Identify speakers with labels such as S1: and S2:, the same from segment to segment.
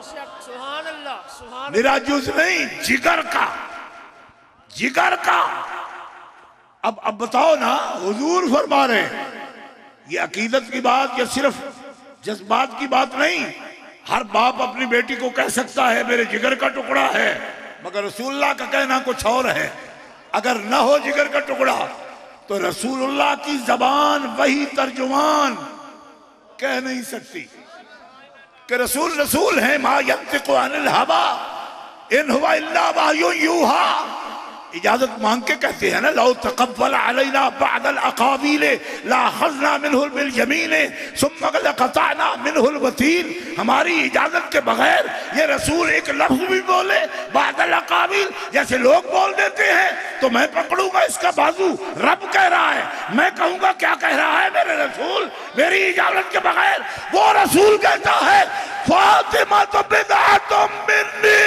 S1: सुभान अल्लाह, सुभान
S2: मेरा जुज नहीं, जिगर का, जिगर का। अब बताओ ना, हुजूर फरमा रहे हैं, ये अकीदत की बात या सिर्फ जज्बात की बात नहीं। हर बाप अपनी बेटी को कह सकता है मेरे जिगर का टुकड़ा है, मगर रसूलुल्लाह का कहना कुछ और है। अगर न हो जिगर का टुकड़ा तो रसूलुल्लाह की जबान वही तर्जुमान कह नहीं सकती कि रसूल रसूल है। मा यंतिकु अनिल हवा इन हुवा इल्ला वहयुन यूहा। इजाजत मांग के कहते हैं ना, लौ तक़व्वल अलैना बअदल अक़ावील लाअख़ज़ना मिनहुल बिल यमीन सुम्मा लक़तअना मिनहुल वतीन। हमारी इजाजत के बगैर ये रसूल एक लफ्ज भी बोले बअदल अक़ावील, जैसे लोग बोल देते हैं, तो मैं पकड़ूंगा इसका बाजू। रब कह रहा है, मैं कहूंगा क्या कह रहा है मेरे रसूल, मेरी इजाजत के बगैर। वो रसूल कहता है फातिमा तो बिदअतुम मिन्नी।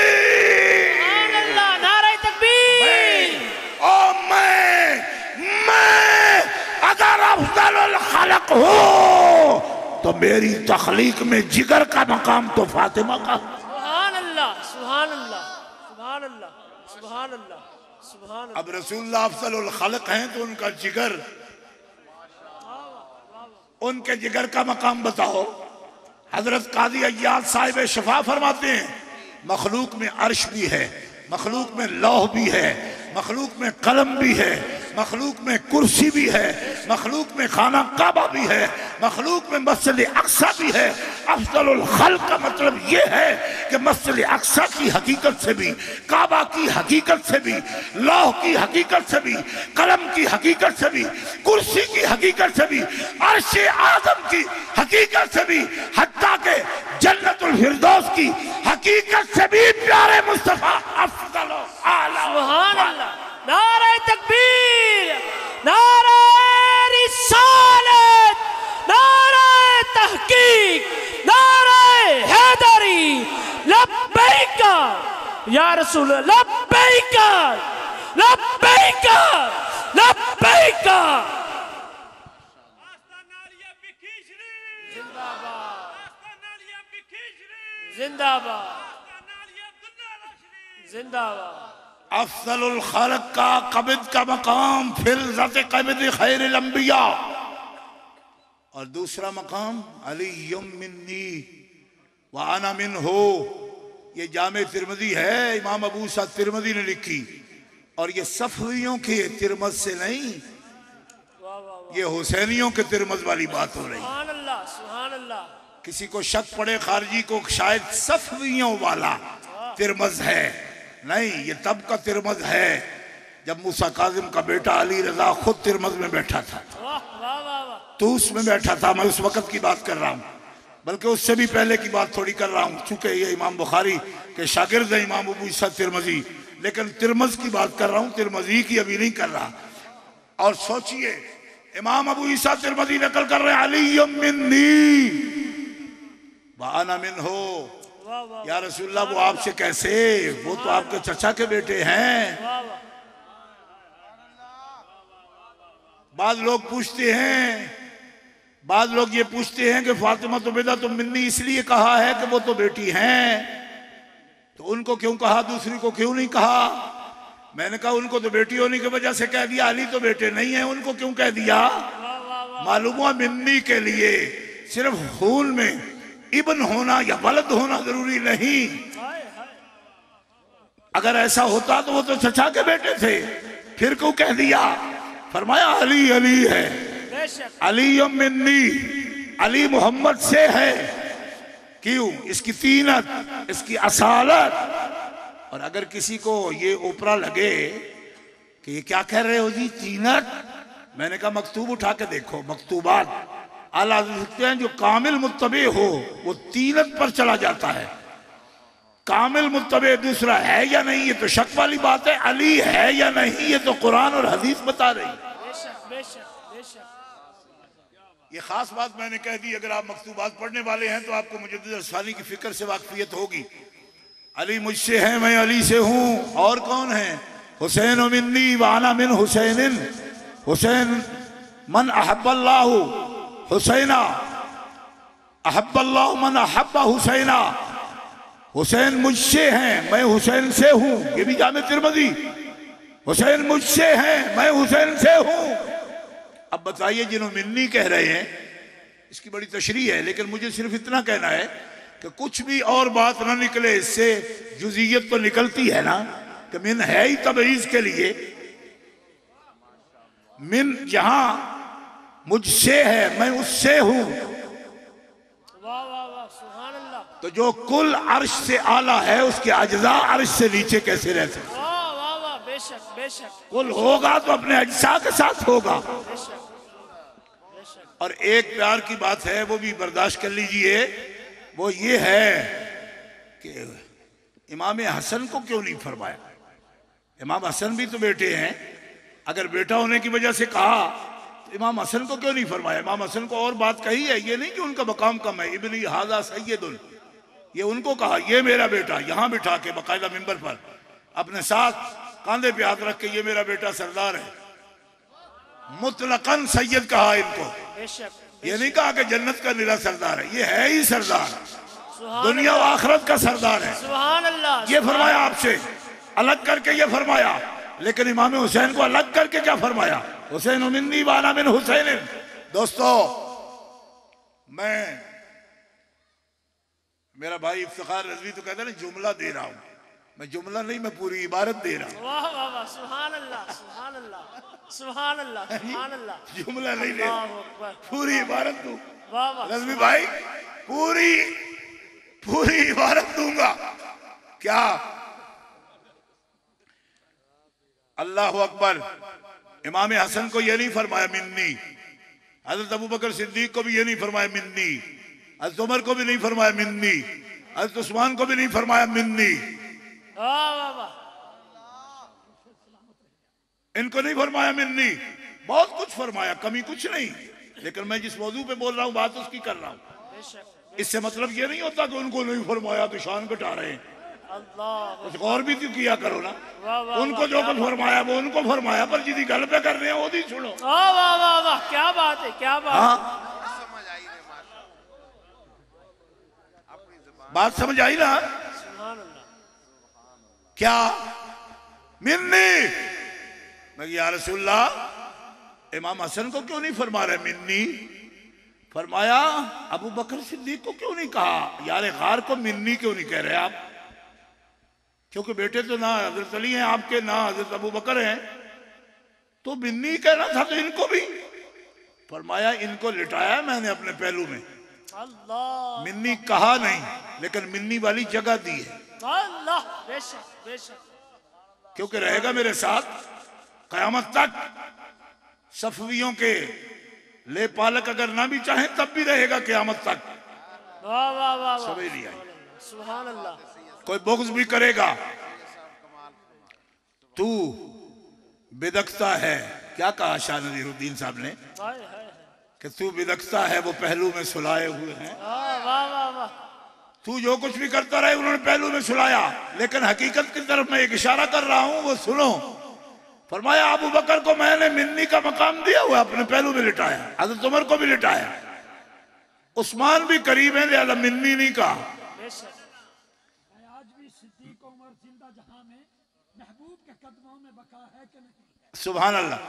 S2: मैं अगर अफ़ज़लुल खल्क़ हो तो मेरी तख्लीक में जिगर का मकाम तो फातिमा का।
S1: सुभान अल्लाह, सुभान अल्लाह, सुभान अल्लाह, सुभान अल्लाह, सुभान अल्लाह।
S2: अब रसूलुल्लाह अफ़ज़लुल खल्क़ हैं तो उनका जिगर, उनके जिगर का मकाम बताओ। हजरत काजी अय्याज साहिब शफा फरमाते हैं, मखलूक में अर्श भी है, मखलूक में लौह भी है, मखलूक में कलम भी है, मखलूक में कुर्सी भी है, मखलूक में खाना काबा भी है, मखलूक में मस्जिद अक्सा भी है। अफ़ज़लुल खल्क़ का मतलब ये है कि मस्जिद अक्सा की हकीकत से भी, काबा की हकीकत से भी, लौह की हकीकत से भी, कलम की हकीकत से भी, कुर्सी की हकीकत से भी, अर्श आज़म की हकीकत से भी, हत्ता के जन्नतुल फिरदौस की हकीकत से भी प्यारे मुस्तफा अफ़ज़ल आला।
S1: सुभान अल्लाह। नारे तकबीर, नारे रिसालत, नारे तहकीक, नारे हैदरी। लब्बैक या रसूल, लब्बैक, लब्बैक, लब्बैक। जिंदाबाद, जिंदाबाद।
S2: अफ़ज़लुल खल्क़ का कब्ज़ का मकाम फिलज़त क़ब्ज़ खैरिल अंबिया, और दूसरा मकाम अलीयुम मिन्नी व अना मिन्हु। ये जामे तिरमिज़ी है, इमाम अबू सा तिरमिज़ी ने लिखी, और ये सफ़वियों के तिरमिज़ से नहीं, ये हुसैनियों के तिरमिज़ वाली बात हो रही।
S1: सुभान अल्लाह, सुभान अल्लाह।
S2: किसी को शक पड़े खारजी को शायद सफ़वियों वाला तिरमिज़ है, नहीं, ये तब का तिरमिज़ है जब मूसा काज़िम का बेटा अली रज़ा खुद तिरमिज़ में बैठा था, तूस में बैठा था। मैं उस वक़्त की बात कर रहा हूँ, बल्कि उससे भी पहले की बात थोड़ी कर रहा हूँ, चूंकि ये इमाम बुखारी के शागिर्द है इमाम अबू ईसा तिरमिज़ी, लेकिन तिरमिज़ की बात कर रहा हूँ, तिरमिज़ी की अभी नहीं कर रहा। और सोचिए, इमाम अबू ईसा तिरमिज़ी नकल कर रहे हैं अलीयुम मिन्नी व अना मिन्हु। या रसूलल्लाह वो आपसे कैसे, वो तो आपके चचा के बेटे हैं। बाद लोग पूछते हैं, बाद लोग ये पूछते हैं कि फातिमा तो बेटा तो मिन्नी इसलिए कहा है कि वो तो बेटी हैं, तो उनको क्यों कहा, दूसरी को क्यों नहीं कहा? मैंने कहा उनको तो बेटी होने की वजह से कह दिया, अली तो बेटे नहीं है, उनको क्यों कह दिया? मालूम हुआ मिन्नी के लिए सिर्फ खून में इब्न होना या वलद होना जरूरी नहीं। अगर ऐसा होता तो वो तो चचा के बेटे थे, फिर क्यों कह दिया? फरमाया अली अली है, अली मिन्नी, अली मोहम्मद से है। क्यों? इसकी तीनत, इसकी असालत। और अगर किसी को ये ओपरा लगे कि ये क्या कह रहे हो जी तीनत, मैंने कहा मकतूब उठा के देखो, मकतूबात आला लिखते हैं जो कामिल मुत्तबे हो वो तीनत पर चला जाता है। कामिल मुत्तबे दूसरा है या नहीं ये तो शक वाली बात है, अली है या नहीं ये तो कुरान और हदीस बता रही।
S1: बेशक, बेशक, बेशक।
S2: ये खास बात मैंने कह दी। अगर आप मकतूबात पढ़ने वाले हैं तो आपको मुजद्दिद अरसानी की फिक्र से वाकफियत होगी। अली मुझसे है, मैं अली से हूं। और कौन है? हुसैन मिन्नी व अना मिन हुसैनिन। हुसैन मन अहब्बल्लाहु हुसैना, अहब्बल्लाहु मन अहब्बा हुसैना। हुसैन मुझसे हैं, मैं हुसैन से हूं, ये भी जामे तिरमिज़ी। हुसैन मुझसे हैं, मैं हुसैन से हूं। अब बताइए, जिन्होंने मिन्नी कह रहे हैं, इसकी बड़ी तशरीह है, लेकिन मुझे सिर्फ इतना कहना है कि कुछ भी और बात ना निकले इससे, जुज़ियत तो निकलती है ना कि मिन है ही तबईज़ के लिए। मिन जहां मुझसे है, मैं उससे हूं,
S1: वाह वाह वाह, सुभान अल्लाह।
S2: तो जो कुल अर्श से आला है उसके अज्जा अर्श से नीचे कैसे रह सकते?
S1: वाह वाह वाह, बेशक बेशक
S2: कुल होगा तो अपने अज्जा के साथ होगा।
S1: बेशक बेशक।
S2: और एक प्यार की बात है, वो भी बर्दाश्त कर लीजिए, वो ये है कि इमाम हसन को क्यों नहीं फरमाया? इमाम हसन भी तो बेटे हैं, अगर बेटा होने की वजह से कहा तो इमाम हसन को क्यों नहीं फरमाया? इमाम हसन को और बात कही है, ये नहीं कि उनका मकाम कम है। इब्नी हाजा सैयदुन, ये उनको कहा, ये मेरा बेटा, यहां बिठा के बाकायदा मिंबर पर अपने साथ कांधे पे हाथ रख के, ये मेरा बेटा सरदार है। मुतलकन सैयद कहा इनको,
S1: बेशक
S2: ये नहीं कहा कि जन्नत का निरा सरदार है, ये है ही सरदार,
S1: सुभान
S2: दुनिया व आखिरत का सरदार है।
S1: सुभान अल्लाह।
S2: ये फरमाया आपसे, अलग करके ये फरमाया। लेकिन इमाम हुसैन को अलग करके क्या फरमाया? हुसैन मिन्नी वाना मिन हुसैन। दोस्तों, मेरा भाई इफ्तिखार रज़वी तो कहता है ना, जुमला दे रहा हूं, मैं जुमला नहीं, मैं पूरी इबारत दे रहा हूं।
S1: वाह वाह वाह, सुभान अल्लाह सुभान अल्लाह सुभान अल्लाह सुभान अल्लाह।
S2: जुमला नहीं दे,
S1: अल्लाहु अकबर।
S2: पूरी इबारत दूं।
S1: वाह वाह
S2: रज़वी भाई, पूरी इबारत दूंगा। क्या? अल्लाह अकबर। इमाम हसन को यह नहीं फरमाया मिन्नी, हजरत अबू बकर सिद्दीक को भी यह नहीं फरमाया मिन्नी, हजरत उमर को भी नहीं फरमाया मिन्नी, हजरत उस्मान को भी नहीं फरमाया मिन्नी,
S1: वाह वाह वाह।
S2: इनको नहीं फरमाया मिन्नी। बहुत कुछ फरमाया, कमी कुछ नहीं, लेकिन मैं जिस मौजू पे बोल रहा हूं बात उसकी कर रहा हूं।
S1: बेशक
S2: इससे मतलब ये नहीं होता कि उनको नहीं फरमाया तो शान घटा रहे हैं।
S1: अल्लाह।
S2: कुछ और भी तो किया करो ना।
S1: वाह वाह
S2: उनको जो कुछ फरमाया वो उनको फरमाया, पर जिदी गल पे कर रहे हैं वो नहीं सुनो।
S1: वाह वाह वाह वाह, क्या बात है, क्या बात
S2: हाँ,
S1: है।
S2: बात समझ आई ना?
S1: सुभान अल्लाह।
S2: क्या मिन्नी? मैं या रसूलल्लाह, इमाम हसन को क्यों नहीं फरमा रहे मिन्नी? फरमाया अबू बकर सिद्दीक को क्यों नहीं कहा? यार गार को मिन्नी क्यों नहीं कह रहे आप? क्योंकि बेटे तो ना हजरत अली हैं आपके, ना हजरत अबू बकर हैं, तो मिन्नी कहना था तो इनको भी। फरमाया इनको लिटाया मैंने अपने पहलू में,
S1: अल्लाह
S2: मिन्नी कहा नहीं, लेकिन मिन्नी वाली जगह दी है,
S1: अल्लाह। बेशक बेशक।
S2: क्योंकि रहेगा मेरे साथ कयामत तक। सफवियों के ले पालक अगर ना भी चाहें तब भी रहेगा कयामत तक।
S1: वाह वाह वाह वाह,
S2: समझ नहीं आई?
S1: सुभान अल्लाह।
S2: कोई बुग़्ज़ भी करेगा, तू बिदकता है, क्या कहा शाह नज़ीरुद्दीन साहब ने
S1: हाय हाय हाय।
S2: कि तू बिदकता है वो पहलू में सुलाए हुए हैं।
S1: वाह वाह वाह वाह।
S2: तू जो कुछ भी करता रहे उन्होंने पहलू में सुलाया, लेकिन हकीकत की तरफ मैं एक इशारा कर रहा हूं, वो सुनो। फरमाया अबू बकर को मैंने मिन्नी का मकाम दिया हुआ, अपने पहलू में लिटाया, हजरत उमर को भी लिटाया, उस्मान भी करीब है, लिहाजा मिन्नी नहीं कहा।
S1: बेशक।
S3: आज भी सिद्दीक उमर जिंदा जहां में महबूब के कदमों में बका है कि नहीं?
S2: सुभान अल्लाह।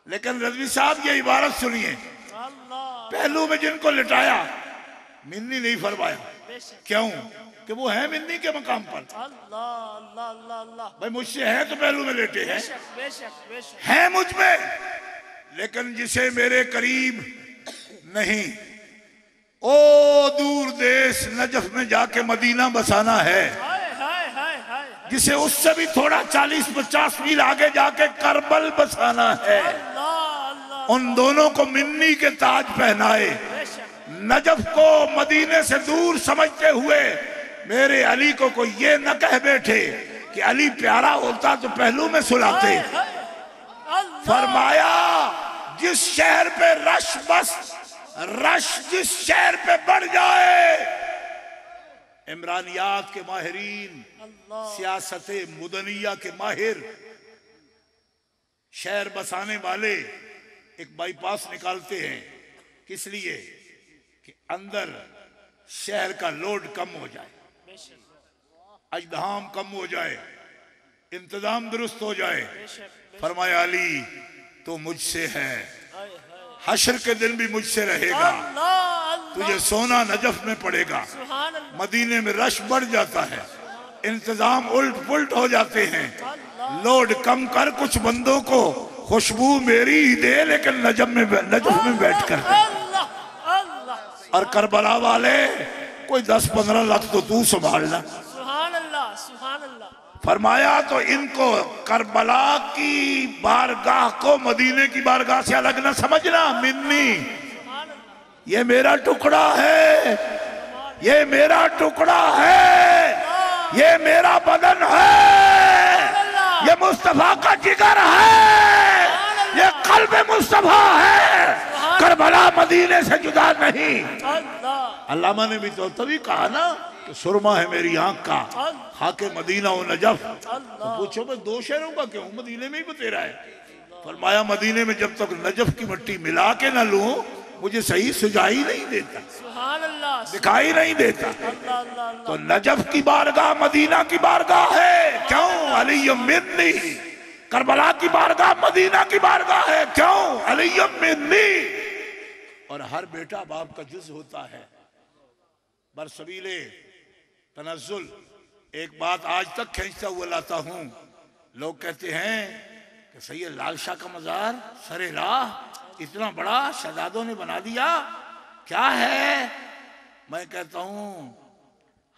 S2: लेकिन रज़वी साहब ये इबारत सुनिए,
S1: अल्लाह।
S2: पहलू में जिनको लिटाया मिन्नी नहीं फरमाया।
S1: बेशक।
S2: क्यों? कि वो है मिन्नी के मकाम पर।
S1: अल्लाह अल्लाह अल्लाह अल्लाह।
S2: भाई मुझसे है तो पहलू में लेटे हैं,
S1: बेशक बेशक बेशक।
S2: है मुझ में, लेकिन जिसे मेरे करीब नहीं, ओ दूर देश नजफ में जाके मदीना बसाना है,
S1: हाय हाय हाय हाय।
S2: जिसे उससे भी थोड़ा 40-50 मील आगे जाके करबल बसाना है,
S1: अल्लाह अल्लाह।
S2: उन दोनों को मिन्नी के ताज पहनाए।
S1: बेशक।
S2: नजफ को मदीने से दूर समझते हुए मेरे अली को कोई ये न कह बैठे कि अली प्यारा होता तो पहलू में सुलाते।
S1: हाय हाय। अल्लाह।
S2: फरमाया जिस शहर पे रश जिस शहर पे बढ़ जाए, इमरानियात के माहिरीन,
S1: अल्लाह।
S2: सियासत मुदनिया के माहिर, शहर बसाने वाले एक बाईपास निकालते हैं, किस लिए? कि अंदर शहर का लोड कम हो जाए। अजदाम कम हो जाए, इंतजाम दुरुस्त हो जाए।
S1: बेशक
S2: फरमाया अली तो मुझसे है,
S1: हाय हाय
S2: हश्र के दिन भी मुझसे रहेगा,
S1: अल्लाह अल्लाह
S2: तुझे सोना नजफ में पड़ेगा।
S1: सुभान अल्लाह
S2: मदीने में रश बढ़ जाता है, इंतजाम उल्ट पुल्ट हो जाते हैं।
S1: अल्लाह
S2: लोड कम कर, कुछ बंदों को खुशबू मेरी ही दे, लेकिन नजफ में बैठ कर दे।
S1: अल्लाह अल्लाह
S2: और करबला वाले कोई 10-15 लाख तो तू संभालना।
S1: सुभान अल्लाह सुभान अल्लाह
S2: फरमाया तो इनको करबला की बारगाह को मदीने की बारगाह से अलग ना समझना। मिन्नी,
S1: सुभान अल्लाह
S2: ये मेरा टुकड़ा है, ये मेरा टुकड़ा है, ये मेरा बदन है, ये मुस्तफा का जिगर है, ये कल्ब मुस्तफा है। करबला मदीने से जुदा नहीं।
S1: अल्लाह
S2: अल्लामा ने भी तो तभी कहा ना कि सुरमा है मेरी आंख का, खाके मदीना व नजफ। तो पूछो मैं दो शहरों का क्यों, मदीने में ही बतेरा है। फरमाया मदीने में जब तक नजफ की मिट्टी मिला के ना लूं, मुझे सही सुझाई नहीं देता,
S1: सुभान अल्लाह
S2: दिखाई नहीं देता।
S1: अल्लाह अल्लाह
S2: तो नजफ की बारगाह मदीना की बारगाह है, क्यों? अली मिन्नी। करबला की बारगाह मदीना की बारगाह है, क्यों? अली मिन्नी। और हर बेटा बाप का जुज होता है। बरसबीले तनज़्ज़ुल एक बात आज तक खींचता हुआ लाता हूं। लोग कहते हैं कि सैयद लाल शाह का मजार सरे राह इतना बड़ा शहजादों ने बना दिया, क्या है? मैं कहता हूं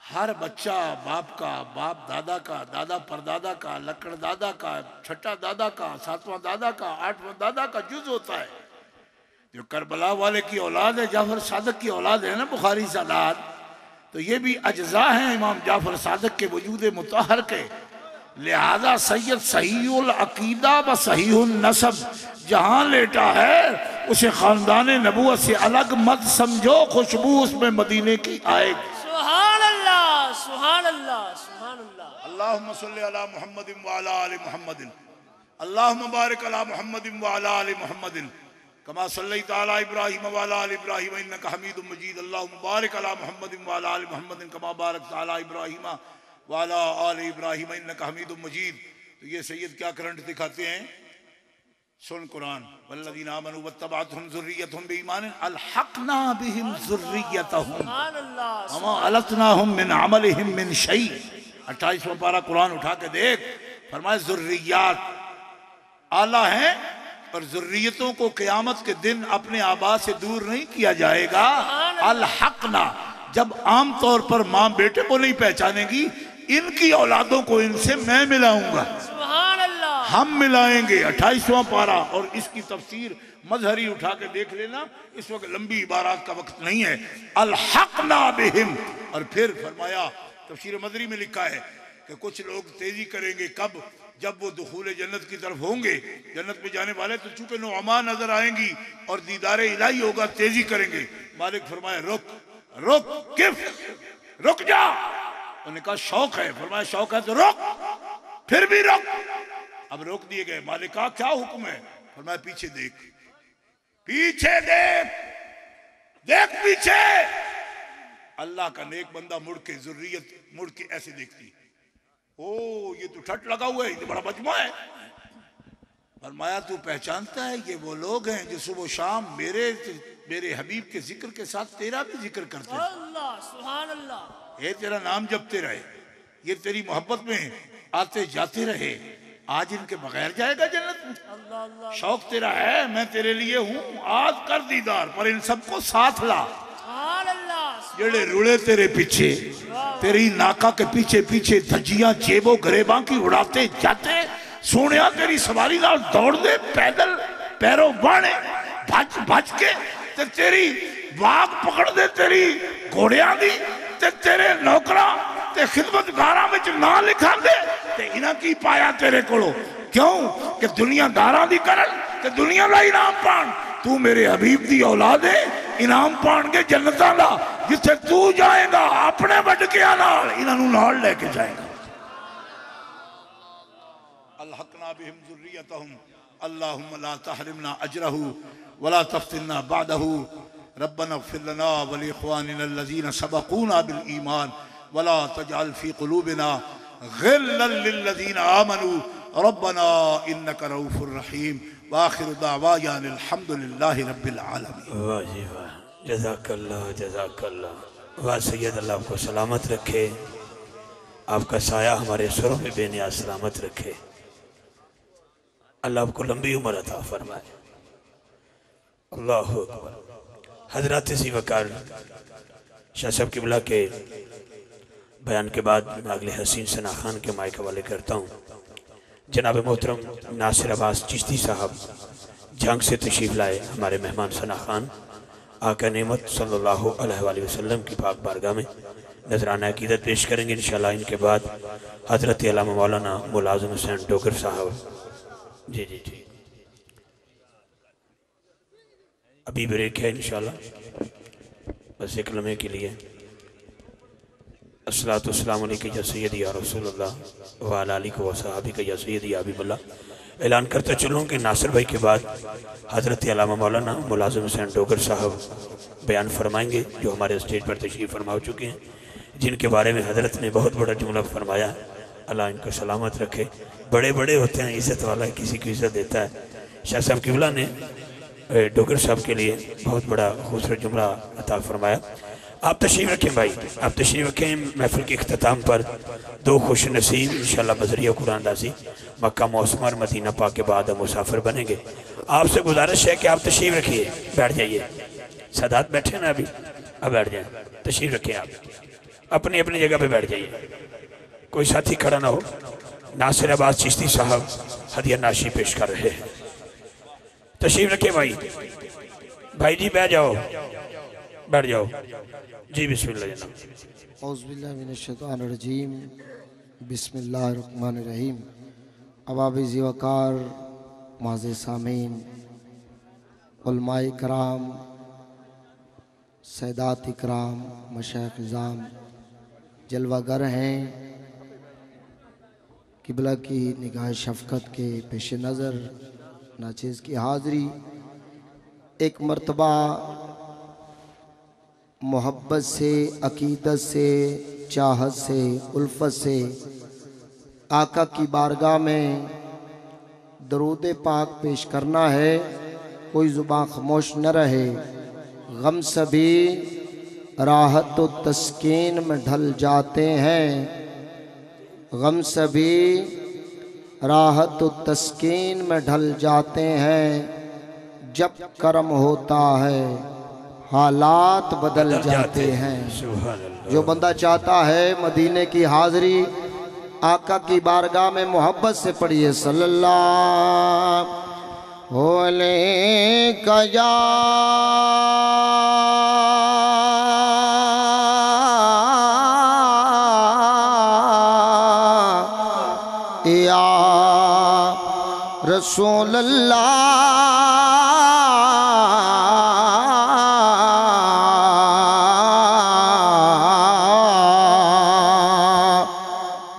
S2: हर बच्चा बाप का, बाप दादा का, दादा परदादा का, लकड़ दादा का, छठा दादा का, सातवां दादा का, आठवां दादा का जुज होता है। जो करबला वाले की औलाद है, जाफर सादक की औलाद है ना, बुखारी सादात, तो ये भी अज्जा हैं इमाम जाफर सादक के वजूद मुतहर के। लिहाजा सैयद सहीउल अकीदा व सहीउल नसब जहां लेटा है उसे खानदान नबूवत से अलग मत समझो, खुशबू उसमें मदीने की आएगी।
S1: सुभान अल्लाह सुभान अल्लाह सुभान अल्लाह
S2: अल्लाहुम्मा सल्ली अला मुहम्मदिन व अला आलि मुहम्मदिन, अल्लाहुम्मा बारिक अला मुहम्मदिन व अला आलि मुहम्मदिन कमा सल्लैता अला इब्राहीम व अला आलि इब्राहीम इन्नका हमीदुम मजीद। अल्लाहुम्मा बारिक अला मुहम्मदिन व अला आलि मुहम्मदिन कमा बारकता अला इब्राहीम व अला आलि इब्राहीम इन्नका हमीदुम मजीद। तो ये सैयद क्या करंट दिखाते हैं, सुन कुरान। वल्लज़ीना आमनू वत्तबअतहुम ज़ुर्रिय्यतुहुम बिईमान अलहक़ना बिहिम ज़ुर्रिय्यतहुम
S1: सुभान अल्लाह
S2: वमा अलतनाहुम मिन अमलिहिम मिन शै। 28वां पारा कुरान उठा के देख, फरमाया ज़ुर्रिय्यात आला हैं और ज़ुर्रियतों को क़यामत के दिन अपने आबा से दूर नहीं किया जाएगा। अलहक़ना, जब आम तौर पर माँ बेटे को नहीं पहचानेगी, इनकी औलादों को इनसे मैं मिलाऊंगा,
S1: सुभान अल्लाह
S2: हम मिलाएंगे। 28वां पारा और इसकी तफसीर मजहरी उठा के देख लेना, इस वक्त लंबी इबारत का वक्त नहीं है। अलहक़ना बिहिम। और फिर फरमाया, तफसीर मदरी में लिखा है कि कुछ लोग तेजी करेंगे, कब? जब वो दुखूले जन्नत की तरफ होंगे, जन्नत में जाने वाले, तो चूंकि नुअमा नजर आएंगी और दीदारे इलाही होगा, तेजी करेंगे। मालिक फरमाया रुक रुक, किफ रुक जा। उन्होंने कहा शौक है, फरमाया शौक है तो रुक, फिर भी रुक। अब रोक दिए गए। मालिक कहा क्या हुक्म है? फरमाया पीछे देख, पीछे देख, देख पीछे। अल्लाह का नेक बंदा मुड़ के, ज़ुर्रियत मुड़ के ऐसे देखती, ओ ये तो ठट लगा हुआ है, ये बड़ा मजमा है। फरमाया तू पहचानता है ये वो लोग हैं जो सुबह शाम मेरे हबीब के जिक्र के साथ तेरा भी जिक्र करते हैं।
S1: अल्लाह सुभान अल्लाह
S2: ये तेरा नाम जपते रहे, ये तेरी मोहब्बत में आते जाते रहे, आज इनके बगैर जाएगा जन्नत में?
S1: अल्लाह अल्लाह
S2: शौक तेरा है, मैं तेरे लिए हूं, आज कर दीदार, पर इन सबको साथ ला।
S1: सुभान अल्लाह
S2: जेड़े रुड़े तेरे पीछे, तेरी नाका के पीछे पीछे धज्जियां जेबो गरेबां की उड़ाते जाते, सोनिया तेरी सवारी नाल दौड़ दे पैदल, पैरों बाणे भज भज के, ते तेरी वाग पकड़ दे तेरी घोड़ियां दी, ते तेरे नौकरा ते खिदमतगारां विच ना लिखा दे, ते इन्हां की पाया तेरे कोलों? क्यों कि दुनियादारां दी करन ते दुनिया दा इनाम पाण। तू मेरे हबीब दी औलाद है, इनाम पाण के जन्नतां दा, जिथे तू जाएगा अपने वडकियां नाल इन्हां नूं नाल लेके जाएगा। अलहक़ना बिहिम ज़ुर्रियतहुम अल्लाहुम्मा ला तहरिमना अजरहु वला तफ्तिना बादहु रब्बना इग़फिर लना व लिइख़वानिना अल्लज़ीना सबक़ूना बिल ईमान वला तजअल फी क़ुलूबिना गिल्लन लिल्लज़ीना आमनू रब्बना इन्नका रऊफुर रहीम व आखिरु दावाना अल्हम्दुलिल्लाहि रब्बिल आलमीन।
S4: वाह जी वाह, जज़ाकल्लाह जज़ाकल्लाह। वाह सैयद, अल्लाह आपको सलामत रखे, आपका साया हमारे सुरों में बेनियाज सलामत रखे, अल्लाह आपको लंबी उम्र अता फरमाए। अल्लाहु अकबर। हजरत सी वकार शाह साहब किबला के बयान के बाद मैं अगले हसीन सना खान के माइक हवाले करता हूँ। जनाब मोहतरम नासिर अब्बास चिश्ती साहब जंग से तशरीफ़ लाए, हमारे मेहमान सना खान आका नेमत सल्लल्लाहु अलैहि वसल्लम की पाक बारगाह में नजराना अकीदत पेश करेंगे इंशाअल्लाह। इनके बाद हज़रत अल्लामा मौलाना मुलाज़िम हुसैन डोगर साहब। जी जी जी, अभी ब्रेक है इंशाअल्लाह, बस एक लम्हे के लिए। अस्सलातु वस्सलामु अलैका या सय्यदी या रसूलल्लाह व अला आलिका व सहाबिका या सय्यदी या हबीबल्लाह। ऐलान करता चलूँ कि नासिर भाई के बाद हज़रत अल्लामा मौलाना मुलाज़िम हुसैन डोगर साहब बयान फरमाएंगे, जो हमारे स्टेज पर तशरीफ़ फरमा चुके हैं, जिनके बारे में हज़रत ने बहुत बड़ा जुमला फरमाया। अल्लाह इनको सलामत रखे। बड़े बड़े होते हैं, इज़्ज़त वाला किसी को इज़्ज़त देता है। शाह साहब किबला ने डोगर साहब के लिए बहुत बड़ा खूबसूरत जुमला अता फरमाया। आप तशरीफ़ रखें भाई, आप तशरीफ़ रखें। महफिल के अख्ताम पर दो खुश नसीब इंशाअल्लाह बज़रिया कुरान दासी मक्का मौसम और मदीना पाक के बाद मुसाफिर बनेंगे। आपसे गुजारिश है कि आप तशरीफ़ रखिए, बैठ जाइए। सादात बैठे ना अभी, अब बैठ जाए, तशरीफ़ रखें, आप अपनी अपनी जगह पे बैठ जाइए, कोई साथी खड़ा ना हो। नासिर अब्बास चिश्ती साहब हदिया नाशी पेश कर रहे हैं, तशरीफ़ रखें भाई। भाई जी बैठ जाओ, बैठ जाओ जी। बिस्मिल्लाह जनाब।
S5: औज़ुबिल्लाहि मिनश्शैतानिर्रजीम, बिस्मिल्लाहिर्रहमानिर्रहीम। अवाबिज़ वकार माज़े सामीन, उलमाए कराम, सैदात इकराम, मशाइख़ इज़ाम, जलवागर हैं, किबला की निगाह शफ़क़त के पेश नज़र नाचीज़ की हाज़री। एक मर्तबा मोहब्बत से, अकीदत से, चाहत से, उल्फत से आका की बारगाह में दरूद पाक पेश करना है। कोई ज़ुबान खामोश न रहे। गम सभी राहत व तस्कीन में ढल जाते हैं, गम सभी राहत व तस्कीन में ढल जाते हैं। जब करम होता है हालात बदल जाते हैं। जो बंदा चाहता है मदीने की हाज़री, आका की बारगाह में मोहब्बत से पढ़िए सल्लल्लाहु अलैहि या रसूल अल्लाह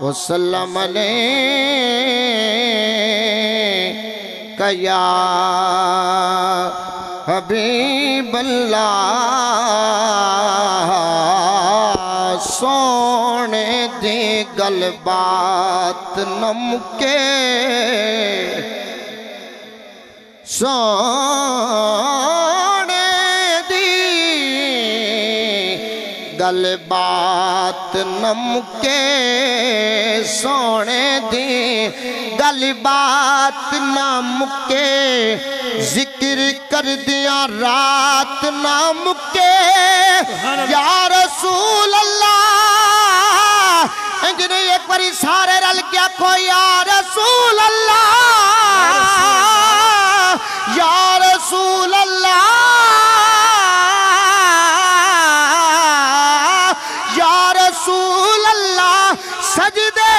S5: वसल्लम अलैका या हबीबल्लाह। सोने दी गल बात नमके, सोने दी गल बात नमके, सोने दी गल बात ना मुके। जिक्र कर दिया रात ना मुके, या रसूल अल्लाह। इंजने एक बारी सारे रल के आखो या रसूल अल्लाह, या रसूल अल्लाह, या रसूल अल्लाह। सजदे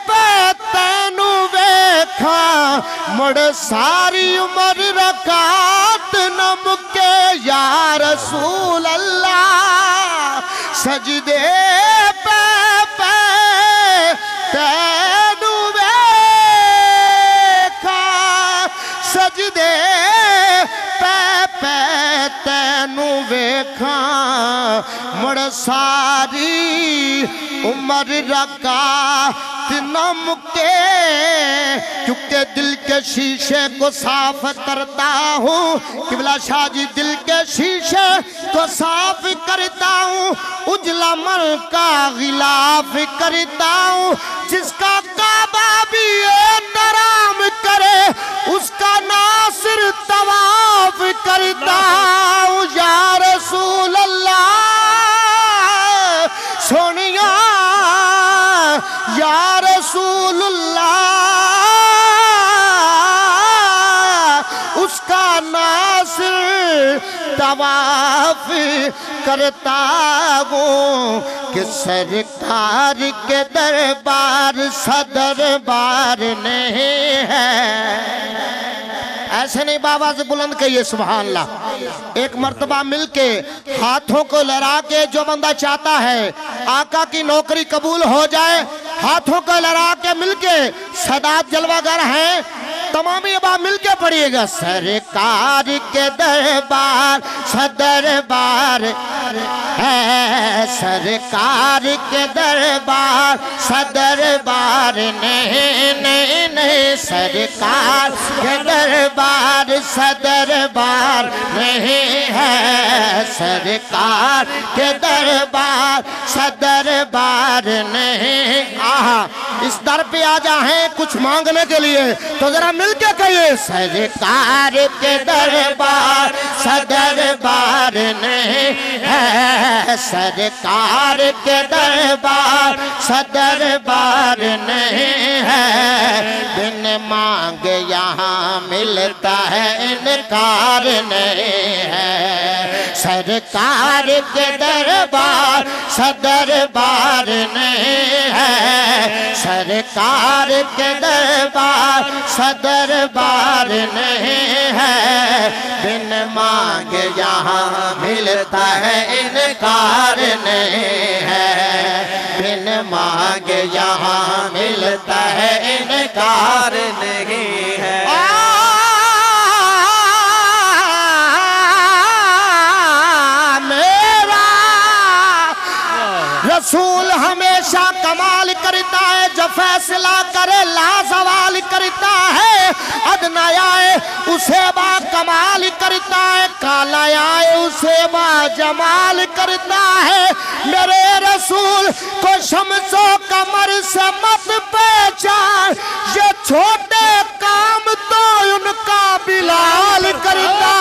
S5: पे तैनू वेखा, मुड़ सारी उम्र रकात न मुके। या रसूल अल्लाह, सजदे पे तैनू वेखा, सजदे पे तैनू वेखा, मुड़ सारी उम्र रखा नम के, क्योंकि दिल के शीशे को साफ करता हूँ। किबला शाह जी दिल के शीशे को साफ करता हूँ, उजला मन का गिलाफ करता हूँ। जिसका काबा भी एहतराम करे उसका नासिर तवाफ करता हूँ। या रसूल अल्लाह सोनिया, या रसूलुल्लाह उसका नासिर तवाफ करता हूँ कि सरकार के दरबार सदरबार नहीं है। ऐसे नहीं बाबा से बुलंद कहिए सुभान अल्लाह। एक मर्तबा मिलके हाथों को लहरा के जो बंदा चाहता है आका की नौकरी कबूल हो जाए, हाथों को लहरा के मिलके सदात जलवागर हैं तमाम अबा मिलके पढ़िएगा। सरकार के दरबार सदरबार है, सरकार के दरबार सदरबार नहीं नहीं नहीं, सरकार के दरबार सदरबार नहीं है, सरकार के दरबार सदरबार नहीं। आहा, इस दर पे आ जाए कुछ मांगने के लिए तो जरा मिलके कहिए सरकार के दरबार सदरबार नहीं है, सरकार के दरबार सदरबार नहीं है। बिन मांगे यहाँ मिलता है इनकार नहीं है, सरकार के दरबार सदरबार नहीं है, सरकार के दरबार सदरबार नहीं है। बिन मांगे यहाँ मिलता है इनकार नहीं है, बिन मांगे यहाँ मिलता है इनकार नहीं है। रसूल हमेशा कमाल करता है, जब फैसला करे लाजवाल करता है। अदना आए उसे बा कमाल करता है, काला आए उसे बा जमाल करता है। मेरे रसूल को शम्सो कमर से मत पहचान, ये छोटे काम तो उनका बिलाल करता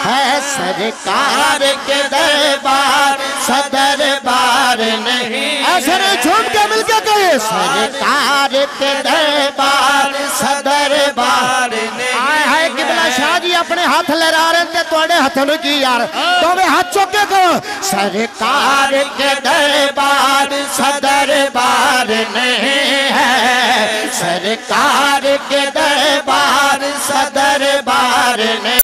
S5: है। सरकार के दरबार सदरबार नहीं, ऐसे नहीं झूम के मिलके कहिए सरकार के दरबार सदरबार नहीं। आए हाय किबला शाह जी अपने हाथ लहरा रहे थे थोड़े हाथों की यार, तो वे हाथ चौके कहो सरकार के दरबार सदरबार नहीं है, सरकार के दरबार सदरबार नहीं